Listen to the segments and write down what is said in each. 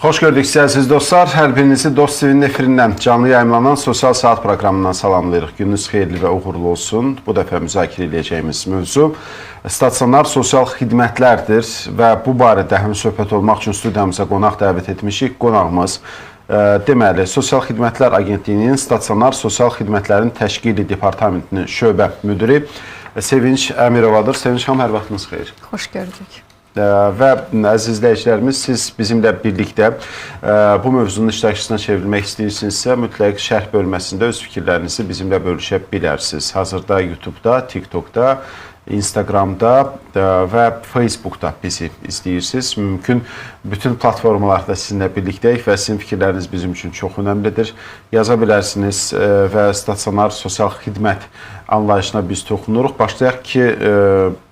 Xoş gördük əziz dostlar. Hər birinizi Dost TV'nin efirindən canlı yayımlanan Sosial Saat proqramından salamlayırıq. Gününüz xeyirli və uğurlu olsun. Bu dəfə müzakirə edəcəyimiz mövzu stasionar sosial xidmətlərdir və bu barədə həm söhbət olmaq üçün studiyamıza qonaq dəvət etmişik. Qonağımız deməli, Sosial Xidmətlər Agentliyinin stasionar sosial xidmətlərin təşkili departamentinin şöbə müdiri Sevinç Əmirovadır. Sevinç xanım, hər vaxtınız xeyir. Xoş gördük. Və əziz izləyicilərimiz, siz bizimlə birlikdə bu mövzunun iştirakçısına çevrilmək istəyirsinizsə, mütləq şərh bölməsində öz fikirlərinizi bizimlə bölüşə bilərsiniz. Hazırda YouTube-da, TikTok-da, Instagram-da və Facebook-da bizi izləyirsiniz. Mümkün bütün platformalarda sizinlə birlikdəyik və sizin fikirləriniz bizim üçün çox önəmlidir. Yaza bilərsiniz və stasionar sosial xidmət anlayışına biz toxunuruq. Başlayaq ki,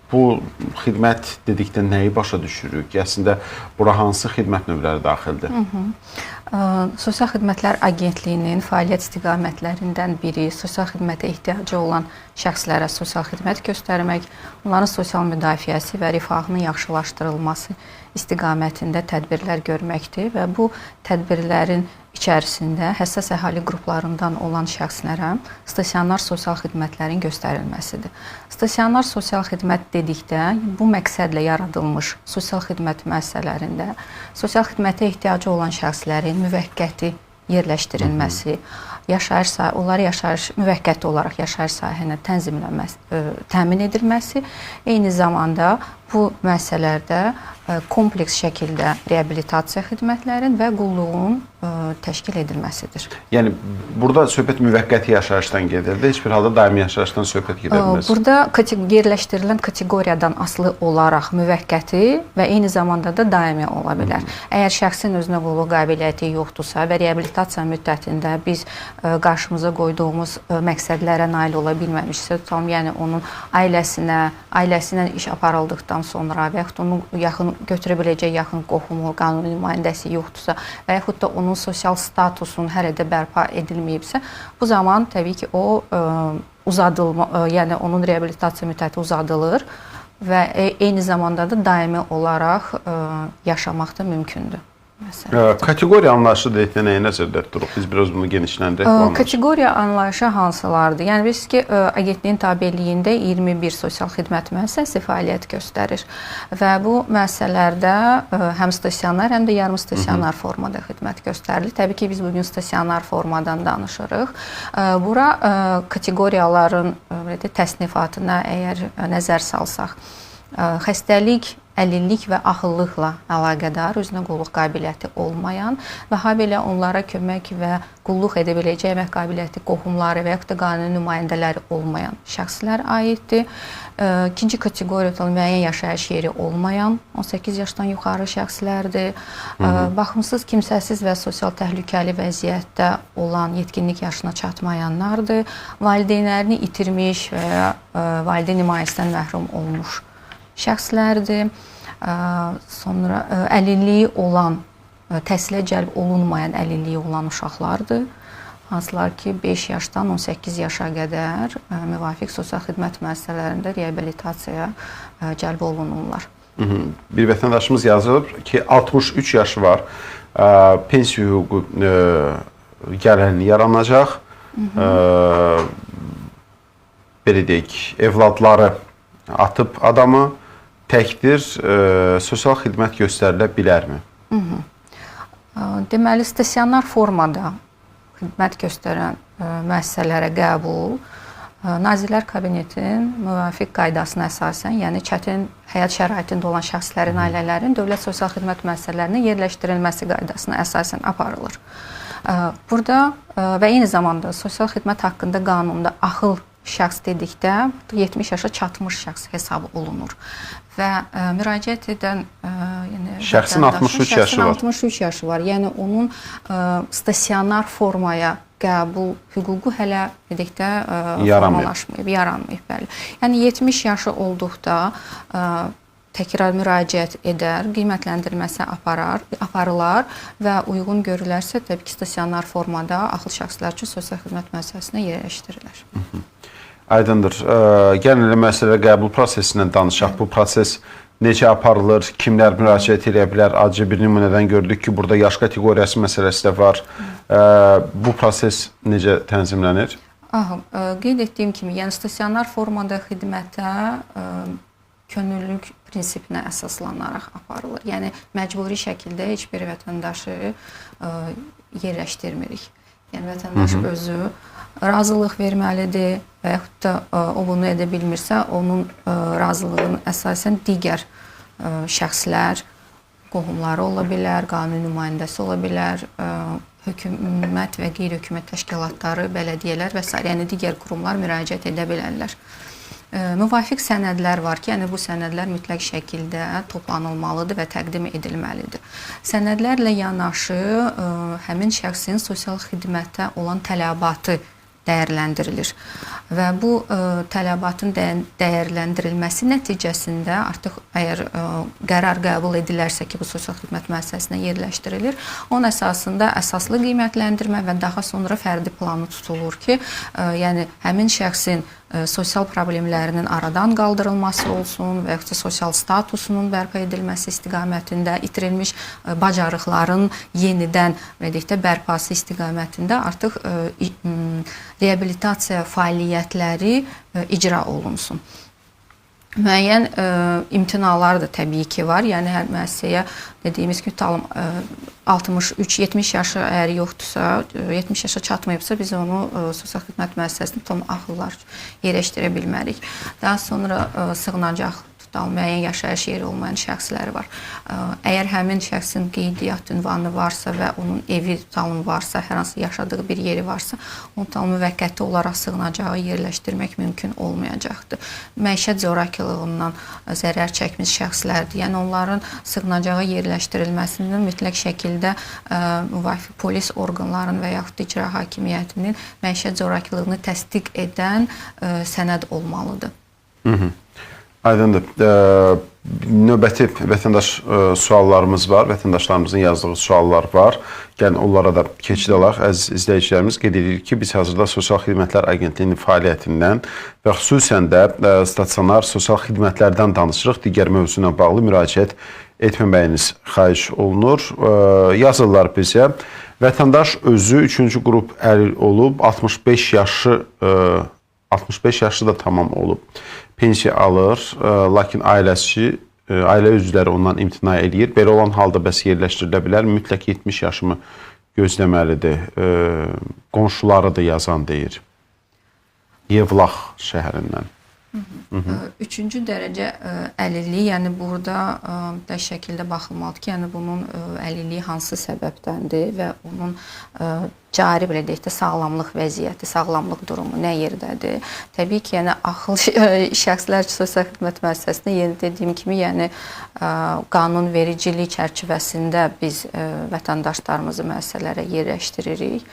bu xidmət dedikdə nəyi başa düşürük? Əslində, bura hansı xidmət növləri daxildir? Sosial Xidmətlər Agentliyinin fəaliyyət istiqamətlərindən biri sosial xidmətə ehtiyacı olan şəxslərə sosial xidmət göstərmək, onların sosial müdafiəsi və rifahının yaxşılaşdırılması istiqamətində tədbirlər görməkdir və bu tədbirlərin içərisində həssas əhali qruplarından olan şəxslərə stasionar sosial xidmətlərin göstərilməsidir. Stasionar sosial xidmət dedikdə bu məqsədlə yaradılmış sosial xidmət müəssisələrində sosial xidmətə ehtiyacı olan şəxslərin müvəqqəti yerləşdirilməsi, onları müvəqqəti olaraq yaşayış sahəsinə təmin edilməsi, eyni zamanda bu müəssisələrdə kompleks şəkildə reabilitasiya xidmətlərin və qulluğun təşkil edilməsidir. Yəni, burada söhbət müvəqqəti yaşayışdan gedirdi, heç bir halda daimi yaşayışdan söhbət gedə bilməz. Burada yerləşdirilən kateqoriyadan asılı olaraq müvəqqəti və eyni zamanda da daimi ola bilər. Əgər şəxsin özünə qulluq qabiliyyəti yoxdursa və reabilitasiya müddətində biz qarşımıza qoyduğumuz məqsədlərə nail ola bilməmişsə, yəni onun ailəsinə iş aparıldıqdan sonra və yaxud onun götürə biləcək yaxın qohumu, qanuni nümayəndəsi yoxdursa və yaxud da onun sosial statusunun hələ də bərpa edilməyibsə, bu zaman təbii ki, o yəni onun reabilitasiya müddəti uzadılır və eyni zamanda da daimi olaraq yaşamaq da mümkündür. Kateqoriya anlayışı dedikdə nəyə nəzərdə tuturuq? Biz biraz bunu genişləndirək. Kateqoriya anlayışı hansılardır? Yəni, biz ki, agentliyin tabeliyində 21 sosial xidmət müəssisəsi fəaliyyət göstərir və bu müəssisələrdə həm stasionar, həm də yarım stasionar formada xidmət göstərilir. Təbii ki, biz bugün stasionar formadan danışırıq. Bura kateqoriyaların təsnifatına əgər nəzər salsaq, xəstəlik, əlillik və axıllıqla əlaqədar, özünə qulluq qabiliyyəti olmayan və habelə onlara kömək və qulluq edə biləcək əmək qabiliyyəti qohumları və yaxud da qanuni nümayəndələri olmayan şəxslər aiddir. İkinci kateqoriya müəyyən yaşayış yeri olmayan 18 yaşdan yuxarı şəxslərdir. Baxımsız, kimsəsiz və sosial təhlükəli vəziyyətdə olan yetkinlik yaşına çatmayanlardır. Valideynlərini itirmiş və ya valideyn himayəsindən məhrum olmuş şəxslərdir. Sonra əlilliyi olan, təhsilə cəlb olunmayan əlilliyi olan uşaqlardır. Hansılar ki, 5 yaşdan 18 yaşa qədər müvafiq sosial xidmət müəssisələrində reabilitasiyaya cəlb olunurlar. Bir vətəndaşımız yazır ki, 63 yaşı var, pensiya hüququ gəlirli yaranacaq, belə deyək, evladları atıb adamı, təkdir, sosial xidmət göstərilə bilərmi? Deməli, stasionar formada xidmət göstərən müəssisələrə qəbul Nazirlər Kabinetinin müvafiq qaydasına əsasən, yəni çətin həyat şəraitində olan şəxslərin, ailələrin dövlət sosial xidmət müəssisələrinin yerləşdirilməsi qaydasına əsasən aparılır. Burada və eyni zamanda sosial xidmət haqqında qanunda axıl şəxs dedikdə 70 yaşa çatmış şəxs hesabı olunur və müraciət edən şəxsin 63 yaşı var. Yəni onun stasionar formaya qəbul hüququ hələ dedikdə formalaşmayıb, yaranmayıb. Yəni 70 yaşı olduqda təkrar müraciət edər, qiymətləndirməsi aparılar və uyğun görülərsə, təbii ki, stasionar formada axıl şəxslər üçün sosial xidmət müəssisəsinə yerləşdirilir. Aydındır. Gəlin elə məsələ qəbul prosesindən danışaq. Bu proses necə aparılır, kimlər müraciət edə bilər? Acı bir nümunədən gördük ki, burada yaş kateqoriyası məsələsi də var. Bu proses necə tənzimlənir? Qeyd etdiyim kimi, yəni stasionar formada xidmətə könüllülük prinsipinə əsaslanaraq aparılır. Yəni məcburi şəkildə heç bir vətəndaşı yerləşdirmirik. Yəni vətəndaş özü razılıq verməlidir və yaxud da o bunu edə bilmirsə, onun razılığının əsasən digər şəxslər, qohumları ola bilər, qanuni nümayəndəsi ola bilər, hökumət və qeyri-hökumət təşkilatları, bələdiyyələr və s. yəni digər qurumlar müraciət edə bilərlər. Müvafiq sənədlər var ki, yəni bu sənədlər mütləq şəkildə toplanılmalıdır və təqdim edilməlidir. Sənədlərlə yanaşı həmin şəxsin sosial xidmətə olan tələbatı dəyərləndirilir və bu tələbatın dəyərləndirilməsi nəticəsində artıq əgər qərar qəbul edilərsə ki, bu sosial xidmət müəssisəsinə yerləşdirilir, onun əsasında əsaslı qiymətləndirmə və daha sonra fərdi planı tutulur ki, yəni həmin şəxsin sosial problemlərinin aradan qaldırılması olsun və yaxud da sosial statusunun bərpa edilməsi istiqamətində, itirilmiş bacarıqların yenidən bərpası istiqamətində artıq reabilitasiya fəaliyyətləri icra olunsun. Müəyyən imtinalar da təbii ki var. Yəni hər müəssisəyə dediyimiz kimi 63-70 yaşı əgər yoxdursa, 70 yaşa çatmayıbsa biz onu sosial xidmət müəssisəsində tam ağıllar yerləşdirə bilmərik. Daha sonra sığınacaq tutal, müəyyən yaşayış yeri olmayan şəxslər var. Əgər həmin şəxsin qeydiyyat ünvanı varsa və onun evi tutalım varsa, hər hansı yaşadığı bir yeri varsa, onu tam müvəqqəti olaraq sığınacağa yerləşdirmək mümkün olmayacaqdır. Məişət zorakılığından zərər çəkmiş şəxslərdir. Yəni onların sığınacağa yerləşdirilməsinin mütləq şəkildə müvafiq polis orqanlarının və yaxud da icra hakimiyyətinin məişət zorakılığını təsdiq edən sənəd olmalıdır. Aydındır. Növbəti vətəndaş suallarımız var. Vətəndaşlarımızın yazdığı suallar var. Yəni onlara da keçid alaq. Əziz izləyicilərimiz, qeyd edirik ki, biz hazırda Sosial Xidmətlər Agentliyinin fəaliyyətindən və xüsusən də stasionar sosial xidmətlərdən danışırıq. Digər mövzu ilə bağlı müraciət etməməyiniz xahiş olunur. Yazırlar bizə. Vətəndaş özü 3-cü qrup əlil olub, 65 yaşı da tamam olub. Pensiya alır, lakin ailə üzvləri ondan imtina edir. Belə olan halda bəs yerləşdirilə bilər. Mütləq 70 yaşımı gözləməlidir. Qonşuları da yazan deyir. Yevlax şəhərindən. Üçüncü dərəcə əlillik, yəni burada da şəkildə baxılmalıdır ki, yəni bunun əlilliyi hansı səbəbdəndir və onun cari belə deyək də sağlamlıq vəziyyəti, sağlamlıq durumu nə yerdədir? Təbii ki, yəni axıl şəxslər sosial xidmət müəssisəsində yeni dediyim kimi, yəni qanunvericilik çərçivəsində biz vətəndaşlarımızı müəssisələrə yerləşdiririk.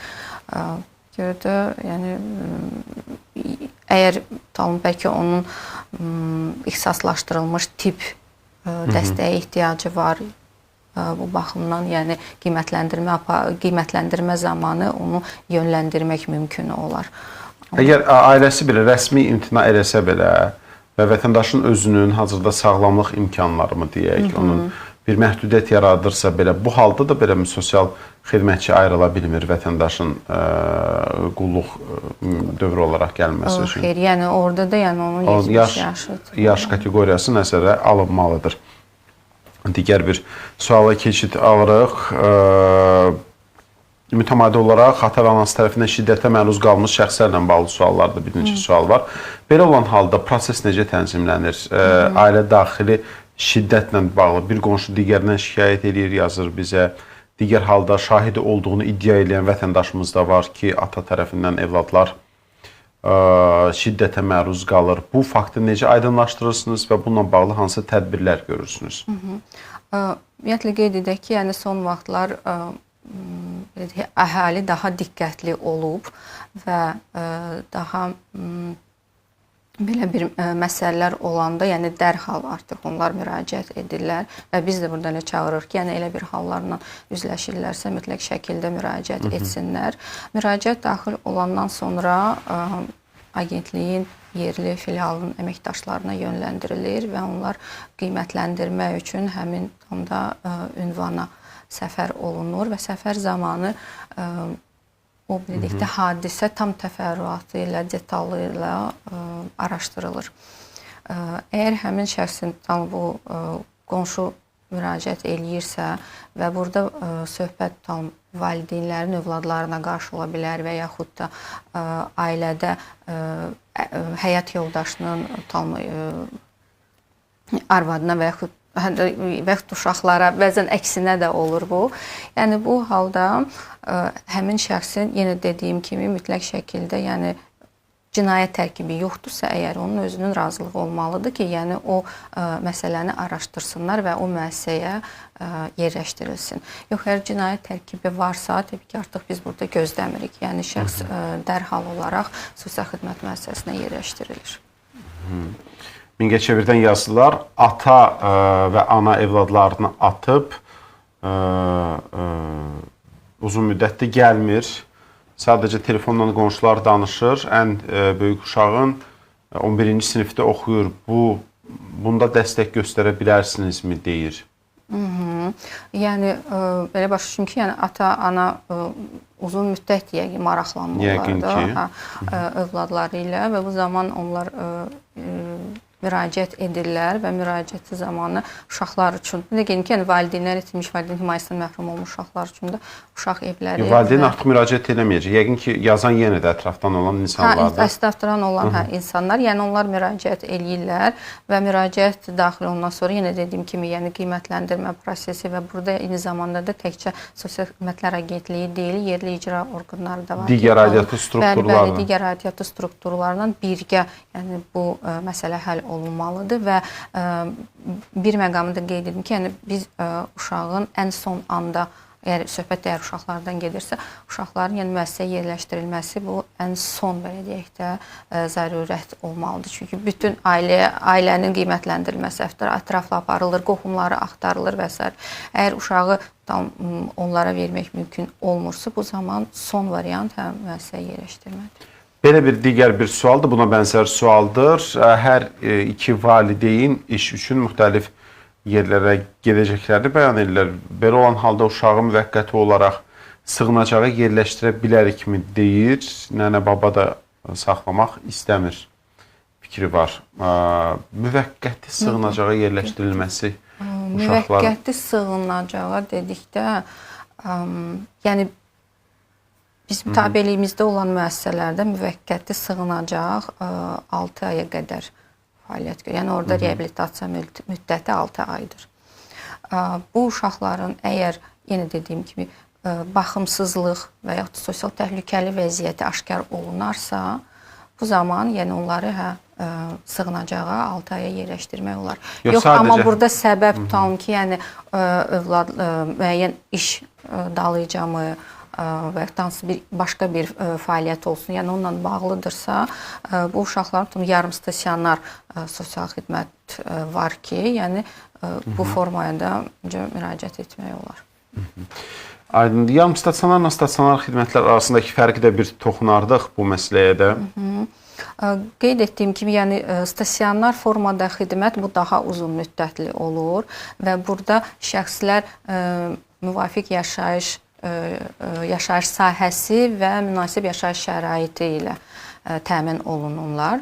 Görə yəni əgər bəlkə onun ixtisaslaşdırılmış tip dəstəyə ehtiyacı var, bu baxımdan yəni qiymətləndirmə zamanı onu yönləndirmək mümkün olar. Əgər ailəsi belə rəsmi imtina eləsə belə və vətəndaşın özünün hazırda sağlamlıq imkanları mı deyək, onun bir məhdudiyyət yaradırsa belə, bu halda da belə sosial xidmətçi ayrıla bilmir vətəndaşın qulluq dövrü olaraq gəlməsi üçün. Xeyr, yəni orada da onun 70 yaşıdır. Yaş kateqoriyası nəzərə alınmalıdır. Digər bir suala keçid alırıq. Mütəmadi olaraq ata və anası tərəfindən şiddətə məruz qalmış şəxslərlə bağlı suallarda birinci sual var. Belə olan halda proses necə tənzimlənir? Ailə daxili şiddətlə bağlı bir qonşu digərindən şikayət edir, yazır bizə. Digər halda şahidi olduğunu iddia edən vətəndaşımız da var ki, ata tərəfindən evladlar şiddətə məruz qalır. Bu faktı necə aydınlaşdırırsınız və bununla bağlı hansı tədbirlər görürsünüz? Ümumiyyətlə qeyd edək ki, yəni son vaxtlar əhali daha diqqətli olub və daha belə bir məsələlər olanda, yəni dərhal artıq onlar müraciət edirlər və biz də burada elə çağırırıq ki, yəni elə bir hallarla üzləşirlərsə mütləq şəkildə müraciət etsinlər. Müraciət daxil olandan sonra agentliyin yerli filialının əməkdaşlarına yönləndirilir və onlar qiymətləndirmək üçün həmin onda ünvana səfər olunur və səfər zamanı o birlikdə hadisə tam təfərrüatı ilə, detallı ilə araşdırılır. Əgər həmin şəxsin bu qonşu müraciət eləyirsə və burada söhbət valideynlərin övladlarına qarşı ola bilər və yaxud da ailədə həyat yoldaşının arvadına və yaxud uşaqlara, bəzən əksinə də olur bu. Yəni bu halda həmin şəxsin, yenə dediyim kimi, mütləq şəkildə, yəni cinayət tərkibi yoxdursa, əgər onun özünün razılığı olmalıdır ki, yəni o məsələni araşdırsınlar və o müəssisəyə yerləşdirilsin. Yox, əgər cinayət tərkibi varsa, təbii ki, artıq biz burada gözləmirik. Yəni şəxs dərhal olaraq sosial xidmət müəssisəsinə yerləşdirilir. Mingəçevirdən yazdılar, ata və ana evladlarını atıb uzun müddətdir gəlmir. Sadəcə telefonla qonşular danışır. Ən böyük uşağın 11-ci sinifdə oxuyur. Bunda dəstək göstərə bilərsinizmi, deyir. Yəni, belə başa düşün ki, ata, ana uzun müddət maraqlanmalıdır övladları ilə və bu zaman onlar müraciət edirlər və müraciəti zamanı uşaqlar üçün, deyək ki, valideynlər itirmiş, valideyn himayəsindən məhrum olmuş uşaqlar üçün də uşaq evləri... Valideyn artıq müraciət eləməyəcək. Yəqin ki, yazan yenə də ətrafdan olan insanlardır. Ətrafdan olan insanlar, yəni onlar müraciət eləyirlər və müraciət daxil ondan sonra yenə dediyim kimi, yəni qiymətləndirmə prosesi və burada eyni zamanda da təkcə Sosial Xidmətlər Agentliyi deyil, yerli icra orqanları da var. Digər aidiyyatı strukturlarla. Bəli, digər aidiyyatı strukturlarla birgə bu məsələ həll olunmalıdır və bir məqamı da qeyd edim ki, yəni biz uşağın ən son anda, əgər söhbət əgər uşaqlardan gedirsə, uşaqların yəni müəssisəyə yerləşdirilməsi bu ən son, belə deyək də, zərurət olmalıdır. Çünki bütün ailənin qiymətləndirilməsi ətrafla aparılır, qohumları axtarılır və s. Əgər uşağı onlara vermək mümkün olmursa, bu zaman son variant müəssisəyə yerləşdirmədir. Belə bir digər bir sualdır, buna bənzər sualdır. Hər iki valideyn iş üçün müxtəlif yerlərə gedəcəklərini bəyan edirlər. Belə olan halda uşağı müvəqqəti olaraq sığınacağa yerləşdirə bilərikmi, deyir. Nənə baba da saxlamaq istəmir fikri var. Müvəqqəti sığınacağa yerləşdirilməsi uşaqların... Müvəqqəti sığınacağa dedikdə, yəni bizim tabeliyimizdə olan müəssisələrdə müvəqqəti sığınacaq 6 aya qədər fəaliyyət görür. Yəni orada reabilitasiya müddəti 6 aydır. Bu uşaqların əgər, yenə dediyim kimi, baxımsızlıq və yaxud sosial təhlükəli vəziyyəti aşkar olunarsa, bu zaman yəni onları sığınacağa 6 aya yerləşdirmək olar. Yox, amma burada səbəb tutalım ki, yəni müəyyən iş dalıcamı və yaxud başqa bir fəaliyyət olsun, yəni onunla bağlıdırsa, bu uşaqların yarım stasionar sosial xidmət var ki, yəni bu formaya da müraciət etmək olar. Aydındır. Yarım stasionar, stasionar xidmətlər arasındakı fərqi də bir toxunardıq bu məsələyə də. Qeyd etdiyim kimi, yəni stasionar formada xidmət bu daha uzun müddətli olur və burada şəxslər müvafiq yaşayış sahəsi və münasib yaşayış şəraiti ilə təmin olunurlar.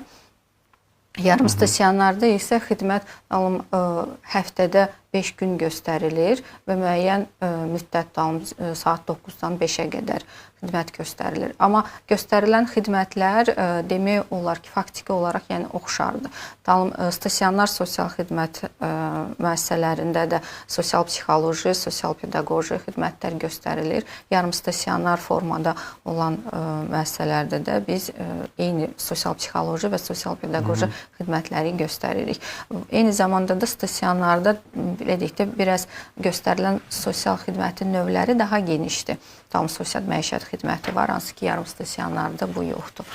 Yarım stasionarda isə xidmət həftədə 5 gün göstərilir və müəyyən müddət saat 9-dan 5-ə qədər xidmət göstərilir. Amma göstərilən xidmətlər demək olar ki, faktiki olaraq yəni oxşardır. Stasionar sosial xidmət müəssisələrində də sosial psixoloji, sosial pedaqoji xidmətlər göstərilir. Yarım stasionar formada olan müəssisələrdə də biz eyni sosial psixoloji və sosial pedaqoji xidmətləri göstəririk. Eyni zamanda da stasionarda belə deyək də biraz göstərilən sosial xidmətin növləri daha genişdir. Tam sosial məişət xidməti var, hansı ki, yarım stasionarda bu yoxdur.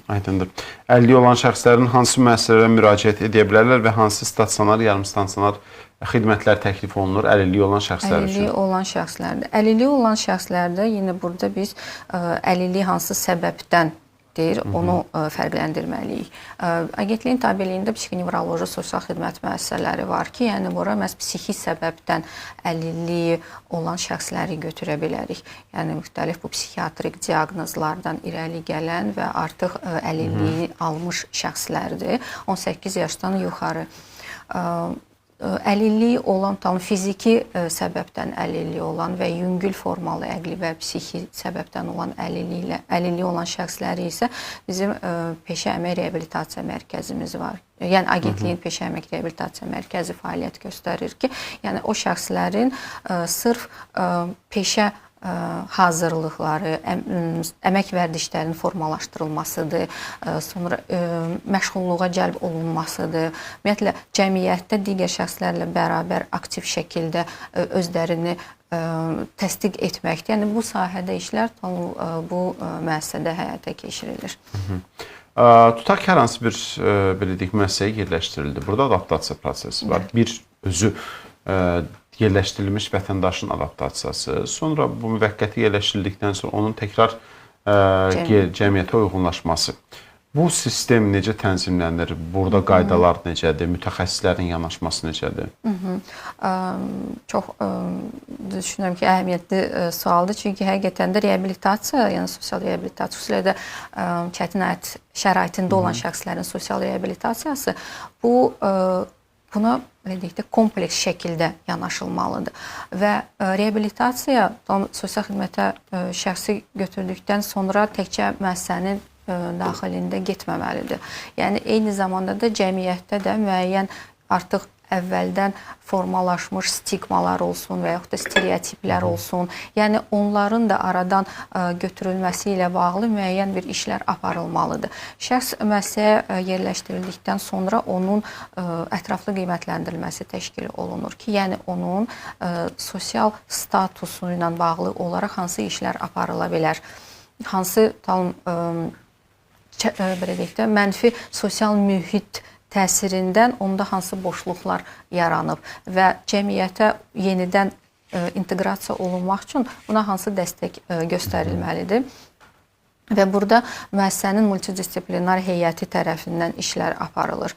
Aydındır. Əlilliyi olan şəxslərin hansı müəssisələrə müraciət edə bilərlər və hansı stasionar, yarım stasionar xidmətlər təklif olunur əlilliyi olan şəxslər üçün? Əlilliyi olan şəxslərdə. Əlilliyi olan şəxslərdə yenə burada biz əlilliyi hansı səbəbdən agentdir, onu fərqləndirməliyik. Agentliyin tabeliyində psixonevroloji sosial xidmət müəssisələri var ki, yəni bura məhz psixi səbəbdən əlilliyi olan şəxsləri götürə bilərik. Yəni müxtəlif bu psixiatrik diaqnozlardan irəli gələn və artıq əlilliyi almış şəxslərdir. 18 yaşdan yuxarı. Əlilliyi olan, tam fiziki səbəbdən əlilliyi olan və yüngül formalı əqli və psixi səbəbdən olan əlilliyi olan şəxsləri isə bizim peşə əmək reabilitasiya mərkəzimiz var. Yəni agentliyin peşə əmək reabilitasiya mərkəzi fəaliyyət göstərir ki, yəni o şəxslərin sırf peşə hazırlıqları, əmək vərdişlərinin formalaşdırılmasıdır, sonra məşğulluğa cəlb olunmasıdır. Ümumiyyətlə, cəmiyyətdə digər şəxslərlə bərabər aktiv şəkildə özlərini təsdiq etməkdir. Yəni, bu sahədə işlər bu müəssisədə həyata keçirilir. Tutaq ki, hər hansı bir belə deyək, müəssisəyə yerləşdirildi. Burada adaptasiya prosesi var. Bir özü yerləşdirilmiş vətəndaşın adaptasiyası, sonra bu müvəqqəti yerləşdirildikdən sonra onun təkrar cəmiyyətə uyğunlaşması. Bu sistem necə tənzimlənir? Burada qaydalar necədir? Mütəxəssislərin yanaşması necədir? Çox düşünürəm ki, əhəmiyyətli sualdır. Çünki həqiqətən də reabilitasiya, yəni sosial reabilitasiya, xüsusilə də çətin həyat şəraitində olan şəxslərin sosial reabilitasiyası buna kompleks şəkildə yanaşılmalıdır. Və reabilitasiya sosial xidmətə şəxsi götürdükdən sonra təkcə müəssisənin daxilində getməməlidir. Yəni, eyni zamanda da cəmiyyətdə də müəyyən artıq əvvəldən formalaşmış stigmalar olsun və yaxud da stereotiplər olsun. Yəni, onların da aradan götürülməsi ilə bağlı müəyyən bir işlər aparılmalıdır. Şəxs müəssisəyə yerləşdirildikdən sonra onun ətraflı qiymətləndirilməsi təşkil olunur ki, yəni onun sosial statusu ilə bağlı olaraq hansı işlər aparıla bilər, hansı mənfi sosial mühit təsirindən onda hansı boşluqlar yaranıb və cəmiyyətə yenidən inteqrasiya olunmaq üçün buna hansı dəstək göstərilməlidir. Və burada müəssisənin multidisiplinar heyəti tərəfindən işlər aparılır.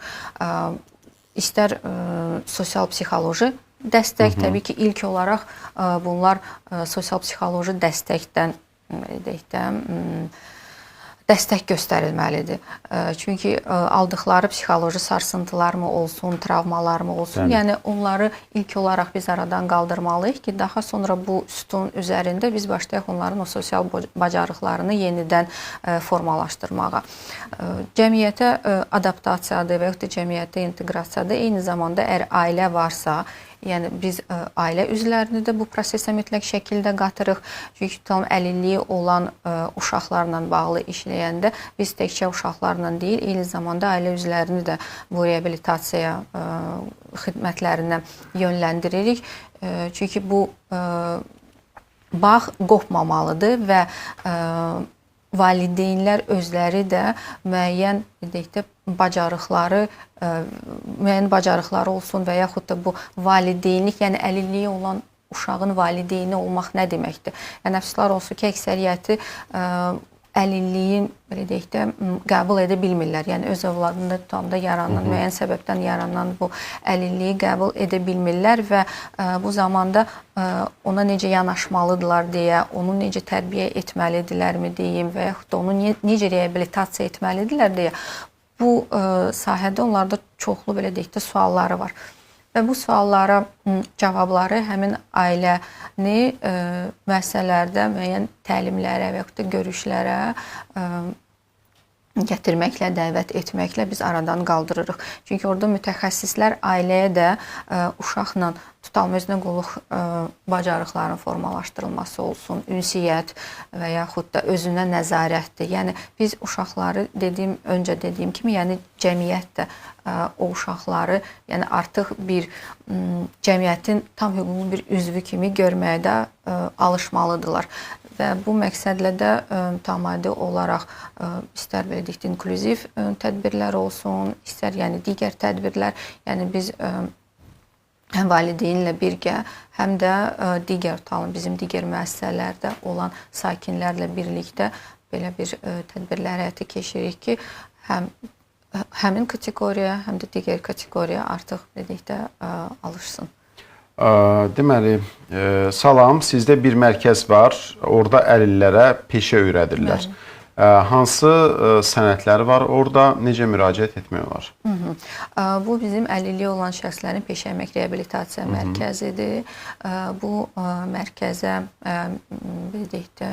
İstər sosial psixoloji dəstək, təbii ki, ilk olaraq bunlar sosial psixoloji dəstəkdən dəstək göstərilməlidir. Çünki aldıqları psixoloji sarsıntılar mı olsun, travmalar mı olsun, yəni onları ilk olaraq biz aradan qaldırmalıyıq ki, daha sonra bu sütun üzərində biz başlayaq onların o sosial bacarıqlarını yenidən formalaşdırmağa. Cəmiyyətə adaptasiyadır və yaxud da cəmiyyətə inteqrasiyadır. Eyni zamanda əgər ailə varsa, yəni biz ailə üzvlərini də bu prosesə mütləq şəkildə qatırıq. Çünki tam əlilliyi olan uşaqlarla bağlı işləyəndə biz təkcə uşaqlarla deyil, eyni zamanda ailə üzvlərini də bu reabilitasiya xidmətlərinə yönləndiririk. Çünki bu bağ qopmamalıdır və valideynlər özləri də müəyyən bacarıqları olsun və yaxud da bu valideynlik, yəni əlilliyi olan uşağın valideyni olmaq nə deməkdir? Yəni, əfsuslar olsun ki, əksəriyyəti əlilliyin qəbul edə bilmirlər. Yəni, öz övladında tutamda yaranan, müəyyən səbəbdən yaranan bu əlilliyi qəbul edə bilmirlər və bu zamanda ona necə yanaşmalıdırlar deyə, onu necə tərbiyə etməlidirlərmi deyim və yaxud da onu necə reabilitasiya etməlidirlər deyə bu sahədə onlarda çoxlu belə deyək də sualları var. Və bu suallara cavabları həmin ailəni müəssisələrdə müəyyən təlimlərə və yaxud da görüşlərə gətirməklə, dəvət etməklə biz aradan qaldırırıq. Çünki orada mütəxəssislər ailəyə də uşaqla tutalma özünə qulluq bacarıqlarının formalaşdırılması olsun, ünsiyyət və yaxud da özünə nəzarətdir. Yəni, biz uşaqları öncə dediyim kimi, yəni cəmiyyət də o uşaqları yəni artıq bir cəmiyyətin tam hüquqlu bir üzvü kimi görməyə alışmalıdırlar. Və bu məqsədlə də mütəmadi olaraq istər belə deyək, inklüziv tədbirlər olsun, istər yəni digər tədbirlər, yəni biz həm valideynlə birgə, həm də bizim digər müəssisələrdə olan sakinlərlə birlikdə belə bir tədbirlər həyata keçiririk ki, həmin kateqoriya, həm də digər kateqoriya artıq dedikdə alışsın. Deməli, salam, sizdə bir mərkəz var, orada əlillərə peşə öyrədirlər. Hansı sənədləri var orada, necə müraciət etmək olar? Bu bizim əlilliyi olan şəxslərin peşə əmək reabilitasiya mərkəzidir. Bu mərkəzə dedikdə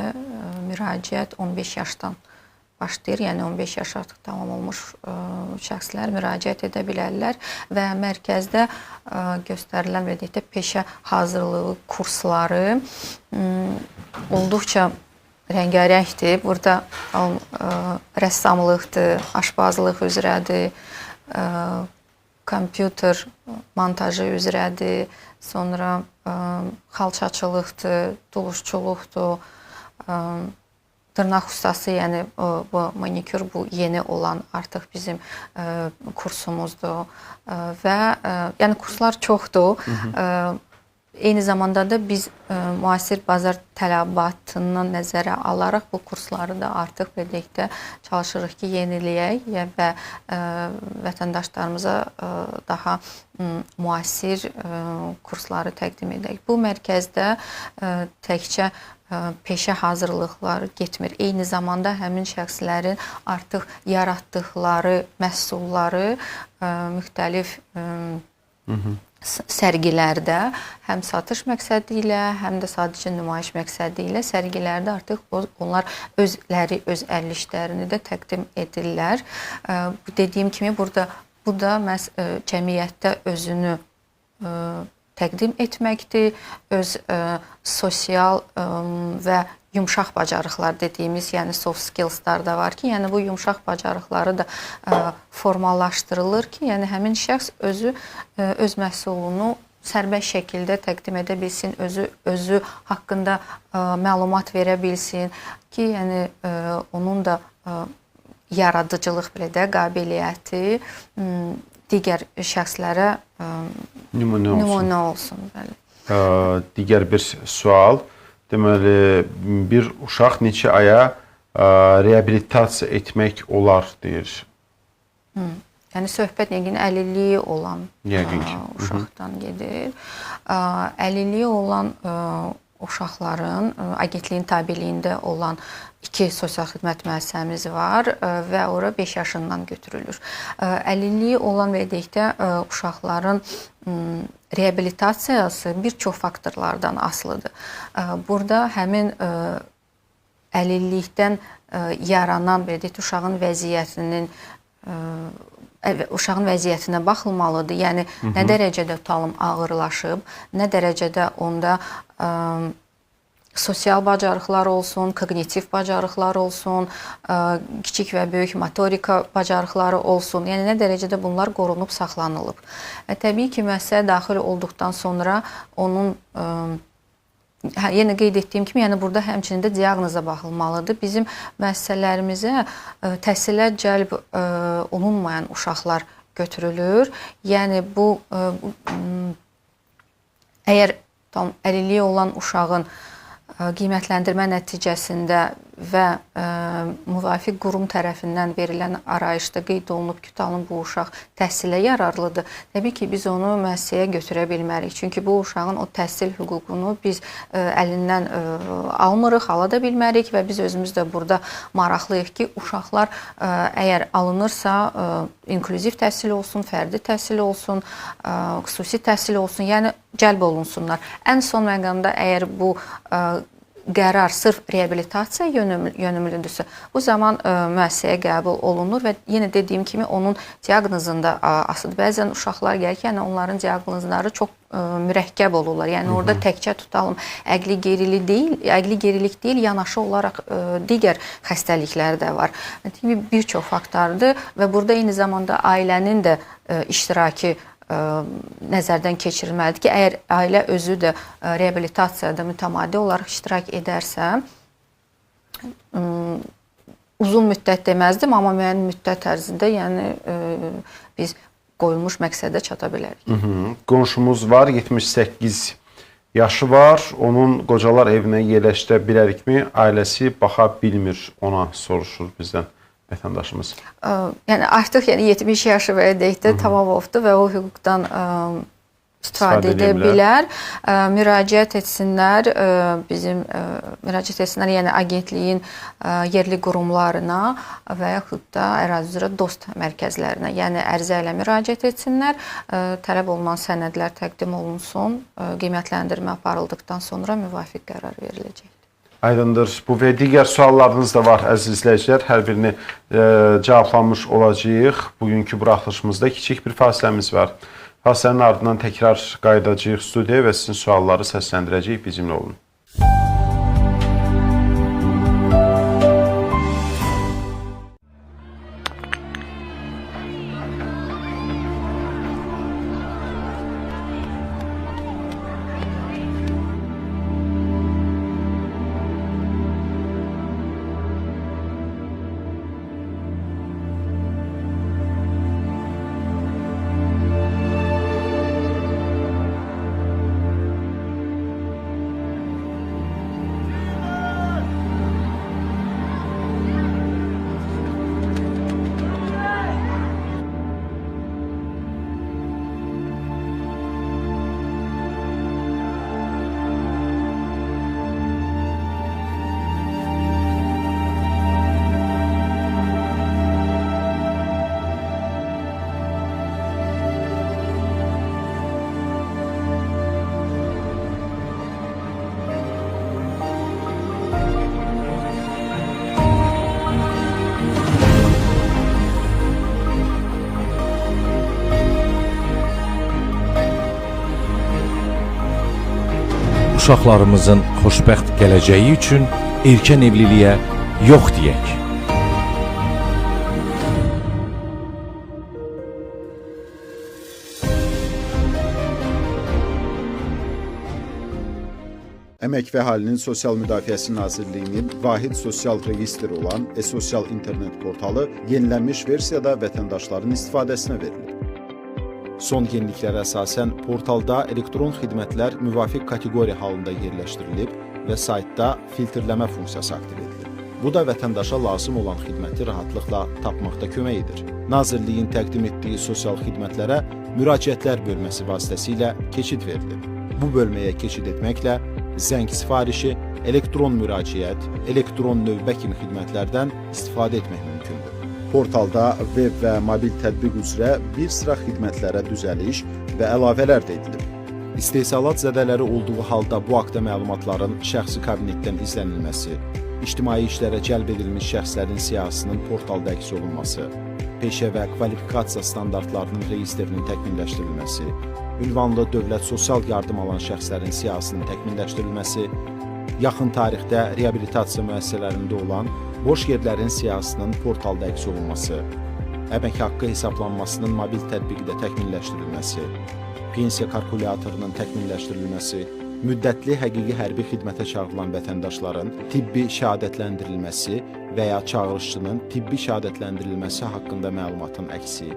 müraciət 15 yaşdan başlayır, yəni 15 yaş artıq tamam olmuş şəxslər müraciət edə bilərlər və mərkəzdə göstərilən peşə hazırlığı kursları olduqca rəngarəngdir. Burada rəssamlıqdır, aşbazlıq üzrədir, kompüter montajı üzrədir, sonra xalçaçılıqdır, duluzçuluqdur, dırnaq ustası, yəni bu manikür, bu yeni olan artıq bizim kursumuzdur və yəni kurslar çoxdur. Eyni zamanda da biz müasir bazar tələbatından nəzərə alaraq bu kursları da artıq birlikdə çalışırıq ki, yeniləyək və vətəndaşlarımıza daha müasir kursları təqdim edək. Bu mərkəzdə təkcə peşə hazırlıqları getmir. Eyni zamanda həmin şəxslərin artıq yaratdıqları məhsulları müxtəlif sərgilərdə həm satış məqsədi ilə, həm də sadəcə nümayiş məqsədi ilə sərgilərdə artıq onlar özləri, öz əl işlərini də təqdim edirlər. Dediyim kimi bu da məhz cəmiyyətdə özünü təqdim etməkdir, öz sosial və yumşaq bacarıqlar dediyimiz, yəni soft skillslar da var ki, yəni bu yumşaq bacarıqları da formalaşdırılır ki, yəni həmin şəxs öz məhsulunu sərbəst şəkildə təqdim edə bilsin, özü haqqında məlumat verə bilsin ki, yəni onun da yaradıcılıq belə də qabiliyyəti digər şəxslərə nümunə olsun. Digər bir sual. Deməli, bir uşaq neçə aya reabilitasiya etmək olar, deyir. Yəni, söhbət yəqin əlilliyi olan uşaqdan gedir. Əlilliyi olan uşaqların agentliyin tabeliyində olan 2 sosial xidmət müəssisəmiz var və ora 5 yaşından götürülür. Əlilliyi olan və deyəkdə uşaqların reabilitasiyası bir çox faktorlardan asılıdır. Burada həmin əlillikdən yaranan uşağın vəziyyətinə baxılmalıdır. Yəni, nə dərəcədə tutalım ağırlaşıb, nə dərəcədə onda sosial bacarıqlar olsun, koqnitiv bacarıqlar olsun, kiçik və böyük motorika bacarıqları olsun. Yəni, nə dərəcədə bunlar qorunub, saxlanılıb. Təbii ki, müəssisəyə daxil olduqdan sonra onun, yenə qeyd etdiyim kimi, yəni burada həmçinin də diaqnoza baxılmalıdır. Bizim müəssisələrimizə təhsilə cəlb olunmayan uşaqlar götürülür. Yəni, bu, əgər əlilliyi olan uşağın qiymətləndirmə nəticəsində və müvafiq qurum tərəfindən verilən arayışda qeyd olunub ki, bu uşaq təhsilə yararlıdır. Təbii ki, biz onu müəssisəyə götürə bilmərik. Çünki bu uşağın o təhsil hüququnu biz əlindən almırıq, ala da bilmərik və biz özümüz də burada maraqlıyıq ki, uşaqlar əgər alınırsa, inklüziv təhsil olsun, fərdi təhsil olsun, xüsusi təhsil olsun, yəni cəlb olunsunlar. Ən son məqamda əgər bu qərar sırf reabilitasiya yönümlüdürsə, bu zaman müəssisəyə qəbul olunur və yenə dediyim kimi onun diaqnozunda asılıdır. Bəzən uşaqlar gəlir ki, yəni onların diaqnozları çox mürəkkəb olurlar. Yəni orada təkcə tutalım əqli gerilik deyil, yanaşı olaraq digər xəstəliklər də var. Bir çox faktordur və burada eyni zamanda ailənin də iştirakı nəzərdən keçirilməlidir ki, əgər ailə özü də reabilitasiyada mütəmadi olaraq iştirak edərsə, uzun müddət deməzdim, amma müəyyən müddət ərzində yəni biz qoyulmuş məqsədə çata bilərik. Qonşumuz var, 78 yaşı var, onun qocalar evinə yerləşdirə bilərikmi? Ailəsi baxa bilmir, ona soruşur bizdən vətəndaşımız. Yəni artıq 70 yaşı və edəkdə tamam oldu və o hüquqdan istifadə edə bilər. Müraciət etsinlər müraciət etsinlər, yəni agentliyin yerli qurumlarına və yaxud da ərazi üzrə dost mərkəzlərinə, yəni ərizə ilə müraciət etsinlər. Tələb olunan sənədlər təqdim olunsun. Qiymətləndirmə aparıldıqdan sonra müvafiq qərar veriləcək. Aydındır. Bu və digər suallarınız da var, əziz izləyicilər. Hər birini cavablanmış olacağıq. Bugünkü buraxılışımızda kiçik bir fasiləmiz var. Fasilənin ardından təkrar qayıdacağıq studiyaya və sizin sualları səsləndirəcəyik. Bizimlə olun. Uşaqlarımızın xoşbəxt gələcəyi üçün erkən evliliyə yox deyək. Əmək və Əhalinin Sosial Müdafiəsi Nazirliyinin vahid sosial registri olan e-sosial internet portalı yenilənmiş versiyada vətəndaşların istifadəsinə verilir. Son yeniliklərə əsasən portalda elektron xidmətlər müvafiq kateqoriya halında yerləşdirilib və saytda filtrləmə funksiyası aktiv edilir. Bu da vətəndaşa lazım olan xidməti rahatlıqla tapmaqda kömək edir. Nazirliyin təqdim etdiyi sosial xidmətlərə müraciətlər bölməsi vasitəsilə keçid verilir. Bu bölməyə keçid etməklə zəng sifarişi, elektron müraciət, elektron növbə kimi xidmətlərdən istifadə etmək mümkündür. Portalda web və mobil tətbiq üzrə bir sıra xidmətlərə düzəliş və əlavələr də edilib. İstehsalat zədələri olduğu halda bu haqda məlumatların şəxsi kabinetdən izlənilməsi, ictimai işlərə cəlb edilmiş şəxslərin siyahısının portalda əks olunması, peşə və kvalifikasiya standartlarının reyestrinin təkmilləşdirilməsi, ünvanlı dövlət sosial yardım alan şəxslərin siyahısının təkmilləşdirilməsi, yaxın tarixdə reabilitasiya müəssisələrində olan boş yerlərin siyahısının portalda əks olunması, əmək haqqı hesablanmasının mobil tətbiqdə təkmilləşdirilməsi, pensiya kalkulyatorunun təkmilləşdirilməsi, müddətli həqiqi hərbi xidmətə çağırılan vətəndaşların tibbi şəhadətləndirilməsi və ya çağırışçının tibbi şəhadətləndirilməsi haqqında məlumatın əksi,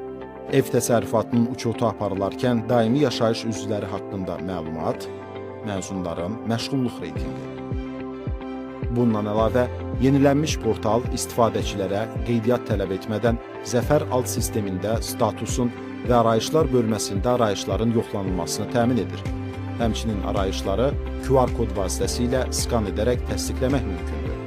ev təsərrüfatının uçotu aparılarkən daimi yaşayış üzvləri haqqında məlumat, məzunların məşğulluq reytinqi. Bundan əlavə, yenilənmiş portal istifadəçilərə qeydiyyat tələb etmədən Zəfər alt sistemində statusun və arayışlar bölməsində arayışların yoxlanılmasını təmin edir. Həmçinin arayışları QR kod vasitəsilə skan edərək təsdiqləmək mümkündür.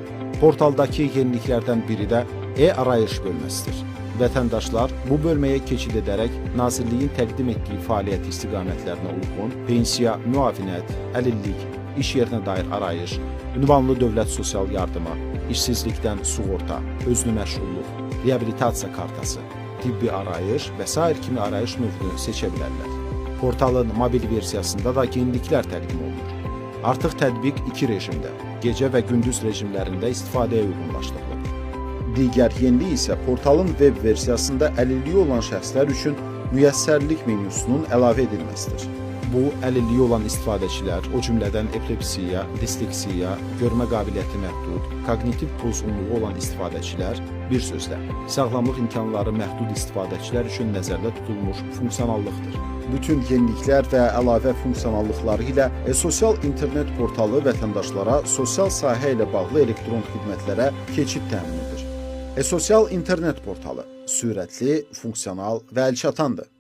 Portaldakı yeniliklərdən biri də e-arayış bölməsidir. Vətəndaşlar bu bölməyə keçid edərək Nazirliyin təqdim etdiyi fəaliyyət istiqamətlərinə uyğun pensiya, müavinət, əlillik, iş yerinə dair arayış, ünvanlı dövlət sosial yardımı, işsizlikdən sığorta, özlü məşğulluq, reabilitasiya kartası, tibbi arayış və sair kimi arayış növünü seçə bilərlər. Portalın mobil versiyasında da yeniliklər təqdim olunur. Artıq tətbiq 2 rejimdə, gecə və gündüz rejimlərində istifadəyə uyğunlaşdırılır. Digər yenilik isə portalın web versiyasında əlilliyi olan şəxslər üçün müyəssərlik menyusunun əlavə edilməsidir. Bu, əlilliyi olan istifadəçilər, o cümlədən epilepsiya, disleksiya, görmə qabiliyyəti məhdud, koqnitiv pozğunluğu olan istifadəçilər, bir sözlə, sağlamlıq imkanları məhdud istifadəçilər üçün nəzərdə tutulmuş funksionallıqdır. Bütün yeniliklər və əlavə funksionallıqları ilə sosial internet portalı vətəndaşlara sosial sahə ilə bağlı elektron xidmətlərə keçid təmin edir. Sosial internet portalı sürətli, funksional və əlçatandır.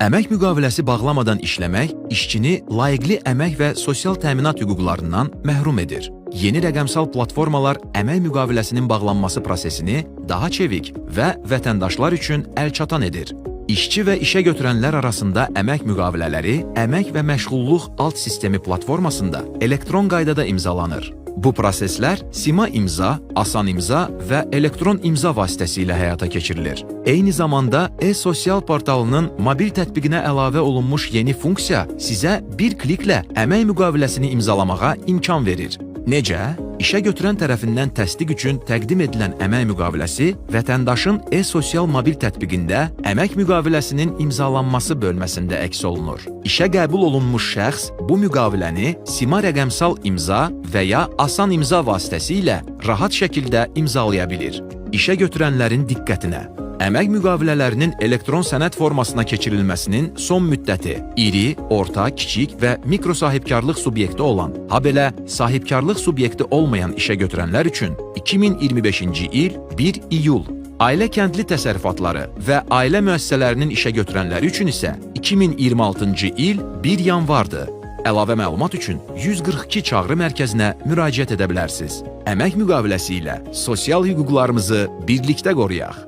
Əmək müqaviləsi bağlamadan işləmək işçini layiqli əmək və sosial təminat hüquqlarından məhrum edir. Yeni rəqəmsal platformalar əmək müqaviləsinin bağlanması prosesini daha çevik və vətəndaşlar üçün əlçatan edir. İşçi və işə götürənlər arasında əmək müqavilələri əmək və məşğulluq alt sistemi platformasında elektron qaydada imzalanır. Bu proseslər Sima imza, Asan imza və elektron imza vasitəsilə həyata keçirilir. Eyni zamanda e-sosial portalının mobil tətbiqinə əlavə olunmuş yeni funksiya sizə bir kliklə əmək müqaviləsini imzalamağa imkan verir. Necə? İşə götürən tərəfindən təsdiq üçün təqdim edilən əmək müqaviləsi vətəndaşın e-sosial mobil tətbiqində əmək müqaviləsinin imzalanması bölməsində əks olunur. İşə qəbul olunmuş şəxs bu müqaviləni Sima rəqəmsal imza və ya Asan imza vasitəsilə rahat şəkildə imzalaya bilir. İşə götürənlərin diqqətinə. Əmək müqavilələrinin elektron sənəd formasına keçirilməsinin son müddəti iri, orta, kiçik və mikro sahibkarlıq subyekti olan, habelə sahibkarlıq subyekti olmayan işə götürənlər üçün 2025-ci il 1 iyul, ailə kəndli təsərrüfatları və ailə müəssisələrinin işə götürənləri üçün isə 2026-cı il 1 yanvardır. Əlavə məlumat üçün 142 çağrı mərkəzinə müraciət edə bilərsiniz. Əmək müqaviləsi ilə sosial hüquqlarımızı birlikdə qoruyaq.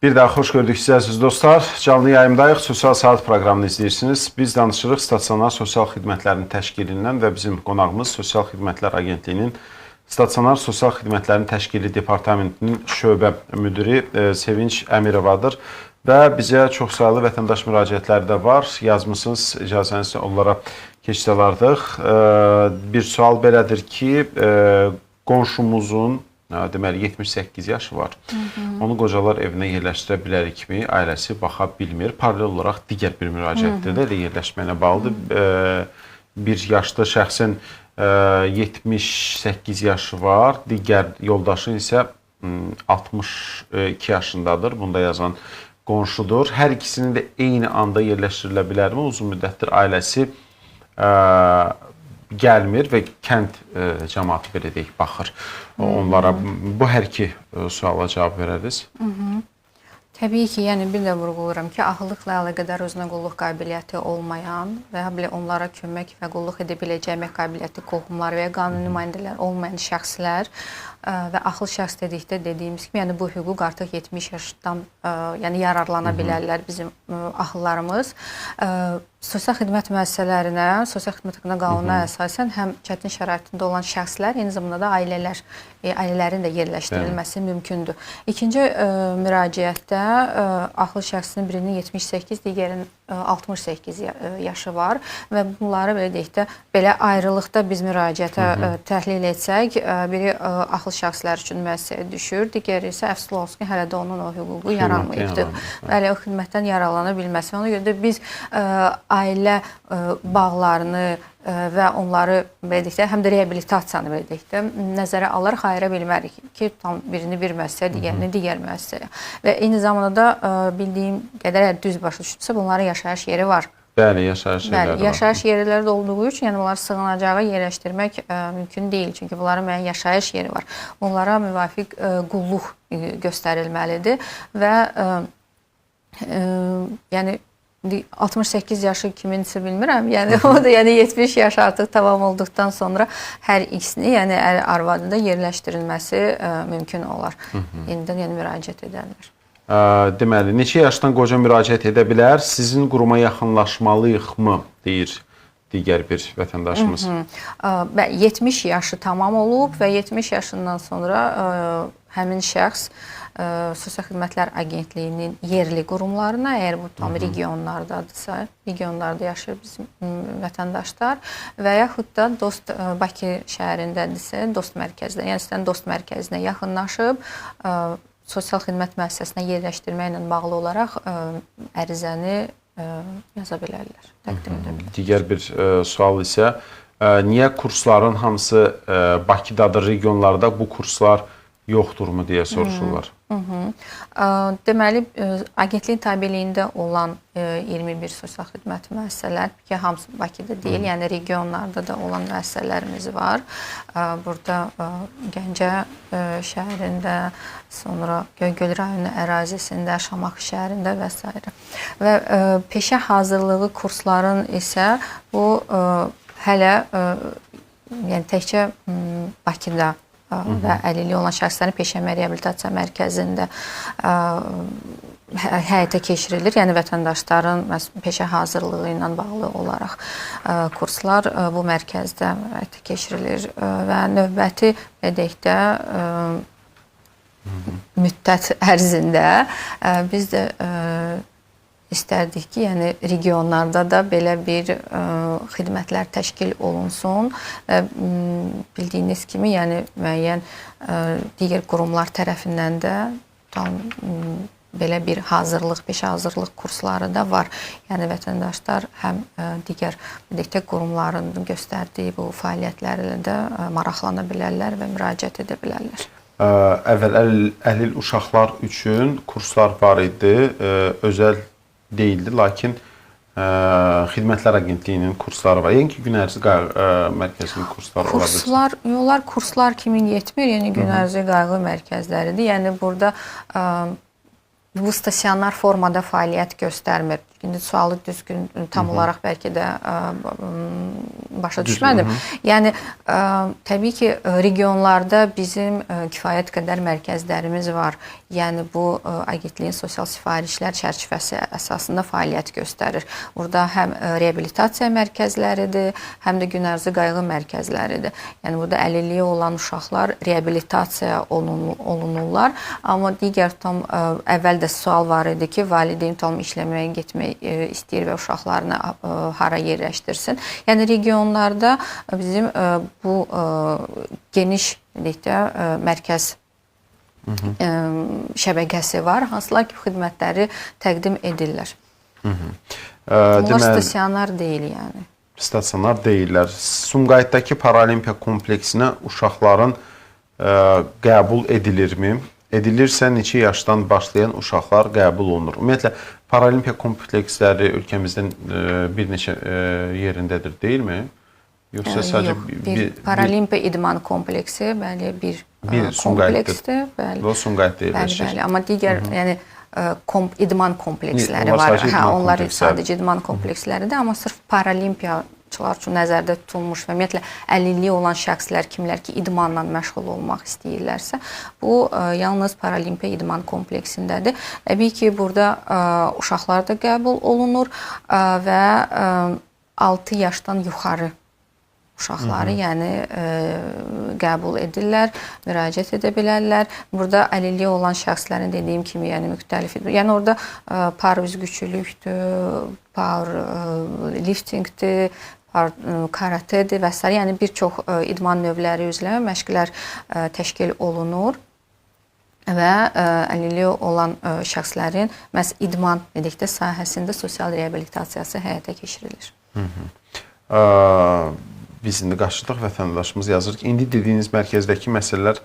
Bir daha xoş gördük sizi əziz dostlar. Canlı yayımdayıq. Sosial Saat proqramını izləyirsiniz. Biz danışırıq stasionar sosial xidmətlərin təşkilindən və bizim qonağımız Sosial Xidmətlər Agentliyinin Stasionar Sosial Xidmətlərin Təşkili Departamentinin şöbə müdiri Sevinç Əmirovadır. Və bizə çox sayılı vətəndaş müraciətləri də var. Yazmısınız, icazənizlə onlara keçid alardıq. Bir sual belədir ki, qonşumuzun deməli 78 yaşı var. Onu qocalar evinə yerləşdirə bilərikmi? Ailəsi baxa bilmir. Paralel olaraq digər bir müraciətdə də yerləşməyinə bağlıdır. Bir yaşlı şəxsin 78 yaşı var. Digər yoldaşı isə 62 yaşındadır. Bunda yazan qonşudur. Hər ikisinin də eyni anda yerləşdirilə bilərmi? Uzun müddətdir ailəsi gəlmir və kənd cəmaatı belə deyək, baxır onlara. Bu hər iki suala cavab verəriz. Təbii ki, yəni bir də vurğuluram ki, ahıllıqla əlaqədar özünə qulluq qabiliyyəti olmayan və ya onlara kömək və qulluq edə biləcək əmək qabiliyyəti qohumlar və ya qanuni nümayəndələr olmayan şəxslər və axıl şəxs dedikdə dediyimiz kimi, yəni bu hüquq artıq 70 yaşdan yəni yararlana bilərlər bizim ahıllarımız. Sosial xidmət müəssisələrinə, sosial xidmət haqqında qanuna əsasən həm çətin şəraitində olan şəxslər, eyni zamanda da ailələrin də yerləşdirilməsi mümkündür. İkinci müraciətdə axıl şəxsinin birinin 78, digərinin 68 yaşı var və bunları belə deyək də, belə ayrılıqda biz müraciətə təhlil etsək, biri axıl şəxslər üçün müəssisəyə düşür, digəri isə əfsuslu olsun ki, hələ də onun o hüququ yaranmayıbdır. Bəli, o xidmətdən yararlana bilməsi. Ona görə də biz ailə bağlarını və onları belə deyək də, həm də reabilitasiyanı belə deyək də, nəzərə alaraq ayıra bilmərik ki, tam birini bir müəssisəyə, digərini digər müəssisəyə. Və eyni zamanda da bildiyim qədər düz başa düşdüsə, bunların yaşayış yeri var. Bəli, yaşayış yerləri var. Yaşayış yerləri də olduğu üçün, yəni bunları sığınacağa yerləşdirmək mümkün deyil. Çünki bunların müəyyən yaşayış yeri var. Onlara müvafiq qulluq göstərilməlidir və yəni 68 yaşı kiminsə bilmirəm. Yəni o da 70 yaş artıq tamam olduqdan sonra hər ikisini, yəni arvadı da yerləşdirilməsi mümkün olar. Yenidən müraciət edərlər. Deməli, neçə yaşdan qoca müraciət edə bilər? Sizin quruma yaxınlaşmalıyıqmı, deyir digər bir vətəndaşımız. 70 yaşı tamam olub və 70 yaşından sonra həmin şəxs Sosial Xidmətlər Agentliyinin yerli qurumlarına, əgər bu tam regionlardadırsa, regionlarda yaşayır bizim vətəndaşlar və yaxud da Bakı şəhərindədirsə, Dost mərkəzinə, yəni istəyən Dost mərkəzinə yaxınlaşıb sosial xidmət müəssisəsinə yerləşdirməklə bağlı olaraq ərizəni yaza bilərlər, təqdim edə bilərlər. Digər bir sual isə, niyə kursların hamısı Bakıdadır, regionlarda bu kurslar yoxdurmu deyə soruşurlar. Deməli, agentliyin tabeliyində olan 21 sosial xidmət müəssisələr ki, hamısı Bakıda deyil, yəni regionlarda da olan müəssisələrimiz var. Burada Gəncə şəhərində, sonra Göygöl rayonu ərazisində, Şamaxı şəhərində və s. Və peşə hazırlığı kursların isə bu hələ yəni təkcə Bakıda və əlilliyi olan şəxslərin peşəmə reabilitasiya mərkəzində həyata keçirilir. Yəni vətəndaşların peşə hazırlığı ilə bağlı olaraq kurslar bu mərkəzdə həyata keçirilir və növbəti edəkdə müddət ərzində biz də İstərdik ki, yəni regionlarda da belə bir xidmətlər təşkil olunsun. Bildiyiniz kimi, yəni müəyyən digər qurumlar tərəfindən də tam belə bir hazırlıq, peşə hazırlıq kursları da var. Yəni vətəndaşlar həm digər qurumların göstərdiyi bu fəaliyyətlərlə də maraqlana bilərlər və müraciət edə bilərlər. Əvvəl əlil uşaqlar üçün kurslar var idi, özəl deyildi, lakin Xidmətlər Agentliyinin kursları var. Yəni ki, gün ərzı mərkəzinin kursları olabilir. Onlar kurslar kimi yetmir, yəni gün ərzı qayğı mərkəzləridir. Yəni burada bu stasionar formada fəaliyyət göstərmir. İndi sualı düzgün, tam olaraq bəlkə də başa düşmədim. Yəni, təbii ki, regionlarda bizim kifayət qədər mərkəzlərimiz var. Yəni, bu agentliyin sosial sifarişlər çərçivəsi əsasında fəaliyyət göstərir. Burada həm reabilitasiya mərkəzləridir, həm də gün ərzı qayğı mərkəzləridir. Yəni, burada əlilliyi olan uşaqlar reabilitasiya olunurlar. Amma digər tam əvvəl də sual var idi ki, valideyn tam işləməyə getmək istəyir və uşaqlarını hara yerləşdirsin. Yəni, regionlarda bizim bu geniş mərkəz şəbəkəsi var, hansılar ki, xidmətləri təqdim edirlər. Onlar stasionar deyil, yəni. Stasionar deyirlər. Sumqayıtdakı Paralimpiya kompleksinə uşaqların qəbul edilirmi? Edilirsə, neçə yaşdan başlayan uşaqlar qəbul olunur? Ümumiyyətlə, Paralimpiya kompleksləri ölkəmizdən bir neçə yerindədir, deyilmi? Yoxsa sadəcə bir Paralimpiya idman kompleksi, bəli, bir kompleksdir. O Sumqayıtda yerləşir. Bəli, amma digər, yəni idman kompleksləri var. Onlar sadəcə idman kompleksləridir, amma sırf Paralimpiya üçün nəzərdə tutulmuş və ümumiyyətlə əlilliyi olan şəxslər kimlər ki, idmanla məşğul olmaq istəyirlərsə, bu yalnız Paralimpiya idman kompleksindədir. Təbii ki, burada uşaqlar da qəbul olunur və 6 yaşdan yuxarı uşaqları, yəni qəbul edirlər, müraciət edə bilərlər. Burada əlilliyi olan şəxslərin dediyim kimi, yəni müxtəlif, yəni orada par üzgüçülükdür, par liftingdir, karatedir və s. Yəni bir çox idman növləri üzrə məşqlər təşkil olunur və əlilliyi olan şəxslərin məhz idman dedikdə sahəsində sosial reabilitasiyası həyata keçirilir. Biz indi qarşıdıq vətəndaşımız yazır ki, indi dediyiniz mərkəzdəki məsələlər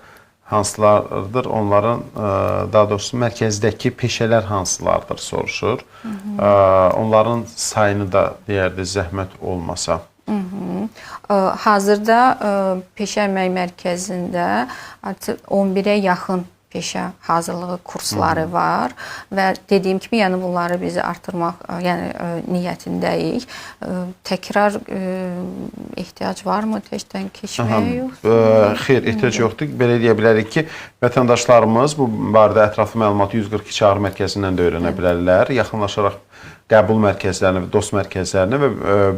hansılardır? Onların, daha doğrusu mərkəzdəki peşələr hansılardır soruşur. Onların sayını da deyərdi zəhmət olmasa. Hazırda peşə əmək mərkəzində 11-ə yaxın peşə hazırlığı kursları var və dediyim kimi, yəni bunları biz artırmaq niyyətindəyik. Təkrar ehtiyac varmı təkdən keçməyə yoxsa? Xeyr, ehtiyac yoxdur. Belə deyə bilərik ki, vətəndaşlarımız bu barədə ətraflı məlumatı 142 çağrı mərkəzindən də öyrənə bilərlər. Yaxınlaşaraq qəbul mərkəzlərinə və dost mərkəzlərinə və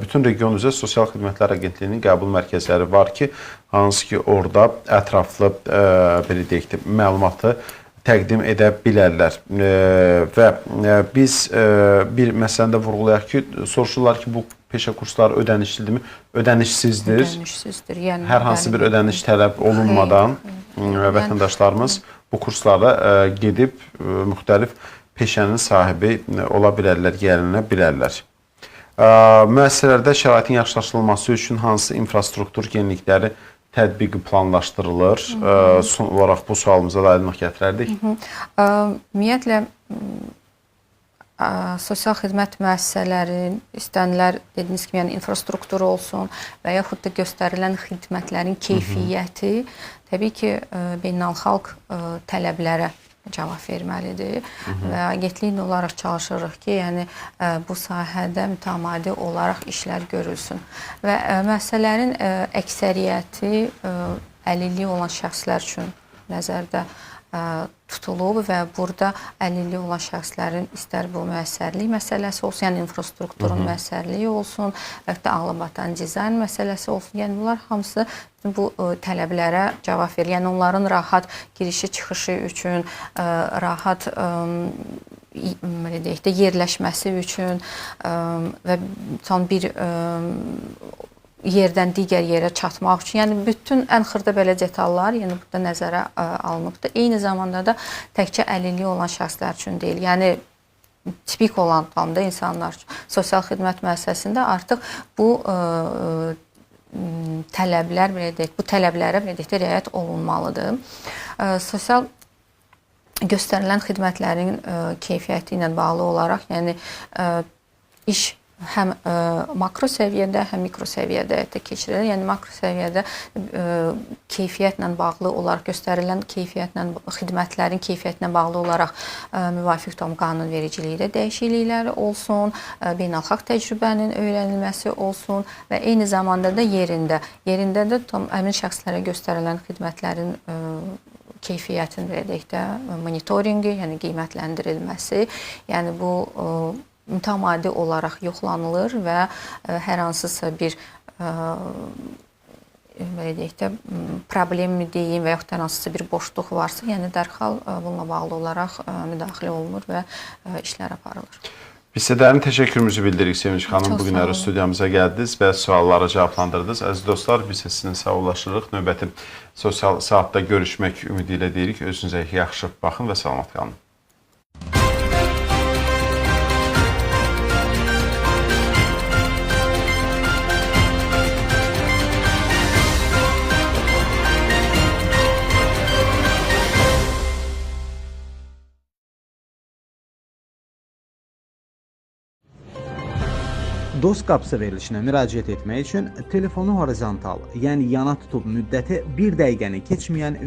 bütün region üzrə Sosial Xidmətlər Agentliyinin qəbul mərkəzləri var ki, hansı ki orada ətraflı belə deyək də məlumatı təqdim edə bilərlər. Və biz bir məsələdə vurğulayaq ki, soruşurlar ki, bu peşə kursları ödənişlidirmi? Ödənişsizdir. Ödənişsizdir. Yəni hər hansı bir ödəniş tələb olunmadan vətəndaşlarımız bu kurslara gedib müxtəlif peşənin sahibi ola bilərlər, gələnə bilərlər. Müəssisələrdə şəraitin yaxşılaşdırılması üçün hansı infrastruktur yenilikləri tətbiqi planlaşdırılır? Son olaraq bu sualımıza da aydınlıq gətirərdik. Ümumiyyətlə, sosial xidmət müəssisələrin istənilər dediyiniz kimi, yəni infrastrukturu olsun və yaxud da göstərilən xidmətlərin keyfiyyəti təbii ki, beynəlxalq tələblərə cavab verməlidir və agentlik olaraq çalışırıq ki, yəni bu sahədə mütəmadi olaraq işlər görülsün və müəssisələrin əksəriyyəti əlilliyi olan şəxslər üçün nəzərdə tutulub və burada əlilliyi olan şəxslərin istər bu müəssərlik məsələsi olsun, yəni infrastrukturun müəssərliyi olsun, və ya ağlabatan dizayn məsələsi olsun. Yəni bunlar hamısı bu tələblərə cavab verir. Yəni onların rahat girişi çıxışı üçün, rahat deyək də yerləşməsi üçün və son bir yerdən digər yerə çatmaq üçün, yəni bütün ən xırda belə detallar yəni burada nəzərə alınıbdır. Eyni zamanda da təkcə əlilliyi olan şəxslər üçün deyil, yəni tipik olan halda insanlar üçün. Sosial xidmət müəssisəsində artıq bu tələblər belə deyək, bu tələblərə belə deyək də riayət olunmalıdır. Sosial göstərilən xidmətlərin keyfiyyəti ilə bağlı olaraq, yəni iş həm makro səviyyədə, həm mikro səviyyədə keçirilir. Yəni makro səviyyədə keyfiyyətlə bağlı olaraq göstərilən xidmətlərin keyfiyyətinə bağlı olaraq müvafiq tam qanunvericiliyi dəyişiklikləri olsun, beynəlxalq təcrübənin öyrənilməsi olsun və eyni zamanda da yerində də tam həmin şəxslərə göstərilən xidmətlərin keyfiyyətin belə deyək də monitorinqi, yəni qiymətləndirilməsi, yəni bu mütəmadi olaraq yoxlanılır və hər hansısa bir belə deyək də problemi deyim və yaxud da hər hansısa bir boşluq varsa, yəni dərhal bununla bağlı olaraq müdaxilə olunur və işlər aparılır. Biz sizə dərin təşəkkürümüzü bildiririk Sevinç xanım. Bugün studiyamıza gəldiniz və sualları cavablandırdınız. Əziz dostlar, biz sizinlə sağollaşırıq. Növbəti sosial saatda görüşmək ümidi ilə deyirik. Özünüzə yaxşı baxın və salamat qalın. DOST qapısı verilişinə müraciət etmək üçün telefonu horizontal, yəni yana tutub müddəti 1 dəqiqəni keçməyən